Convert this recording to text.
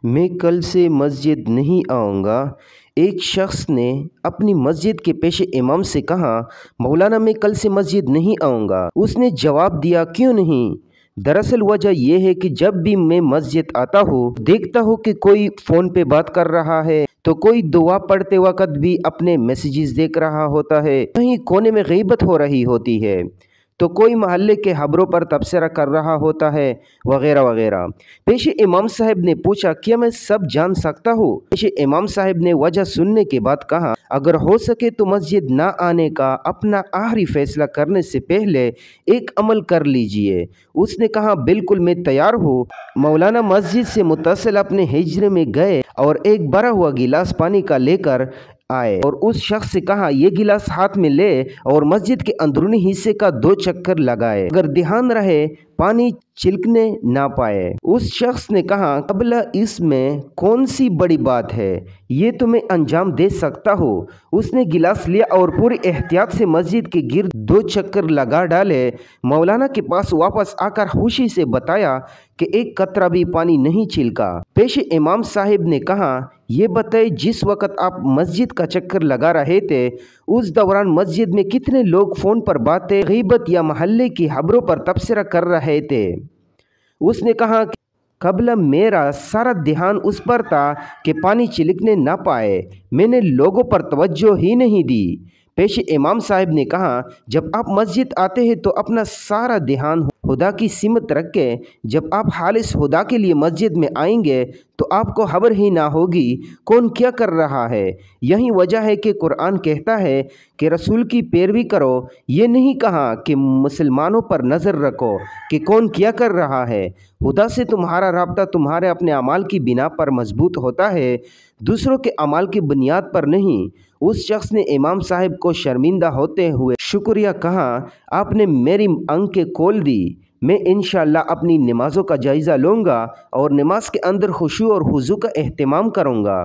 میں کل سے مسجد نہیں آؤں گا۔ ایک شخص نے اپنی مسجد کے پیش امام سے کہا، مولانا میں کل سے مسجد نہیں آؤں گا۔ اس نے جواب دیا، کیوں نہیں؟ دراصل وجہ یہ ہے کہ جب بھی میں مسجد آتا ہوں دیکھتا ہوں کہ کوئی فون پہ بات کر رہا ہے تو کوئی دعا پڑھتے وقت بھی اپنے میسیجز دیکھ رہا ہوتا ہے، کہیں کونے میں غیبت ہو رہی ہوتی ہے تو کوئی محلے کے خبروں پر تبصرہ کر رہا ہوتا ہے، وغیرہ وغیرہ۔ پیش امام صاحب نے پوچھا، کیا میں سب جان سکتا ہوں؟ پیش امام صاحب نے وجہ سننے کے بعد کہا، اگر ہو سکے تو مسجد نہ آنے کا اپنا آخری فیصلہ کرنے سے پہلے ایک عمل کر لیجئے۔ اس نے کہا، بالکل میں تیار ہوں۔ مولانا مسجد سے متصل اپنے حجرے میں گئے اور ایک بھرا ہوا گلاس پانی کا لے کر آئے اور اس شخص سے کہا، یہ گلاس ہاتھ میں لے اور مسجد کے اندرونی حصے کا 2 چکر لگائے، اگر دھیان رہے پانی چھلکنے نہ پائے۔ اس شخص نے کہا، قبلہ اس میں کون سی بڑی بات ہے، یہ تو میں انجام دے سکتا ہوں۔ اس نے گلاس لیا اور پوری احتیاط سے مسجد کے گرد 2 چکر لگا ڈالے۔ مولانا کے پاس واپس آ کر خوشی سے بتایا کہ ایک قطرہ بھی پانی نہیں چھلکا۔ پیش امام صاحب نے کہا، یہ بتائے جس وقت آپ مسجد کا چکر لگا رہے تھے اس دوران مسجد میں کتنے لوگ فون پر باتیں، غیبت یا محلے کی خبروں پر تبصرہ کر رہے تھے؟ اس نے کہا، قبلہ میرا سارا دھیان اس پر تھا کہ پانی چھلکنے نہ پائے، میں نے لوگوں پر توجہ ہی نہیں دی۔ پیش امام صاحب نے کہا، جب آپ مسجد آتے ہیں تو اپنا سارا دھیان خدا کی سمت رکھیں۔ جب آپ خالص خدا کے لیے مسجد میں آئیں گے تو آپ کو خبر ہی نہ ہوگی کون کیا کر رہا ہے۔ یہی وجہ ہے کہ قرآن کہتا ہے کہ رسول کی پیروی کرو، یہ نہیں کہا کہ مسلمانوں پر نظر رکھو کہ کون کیا کر رہا ہے۔ خدا سے تمہارا رابطہ تمہارے اپنے اعمال کی بنا پر مضبوط ہوتا ہے، دوسروں کے اعمال کی بنیاد پر نہیں۔ اس شخص نے امام صاحب کو شرمندہ ہوتے ہوئے شکریہ کہا، آپ نے میری آنکھیں کھول دی۔ میں انشاءاللہ اپنی نمازوں کا جائزہ لوں گا اور نماز کے اندر خشوع اور خضوع کا اہتمام کروں گا۔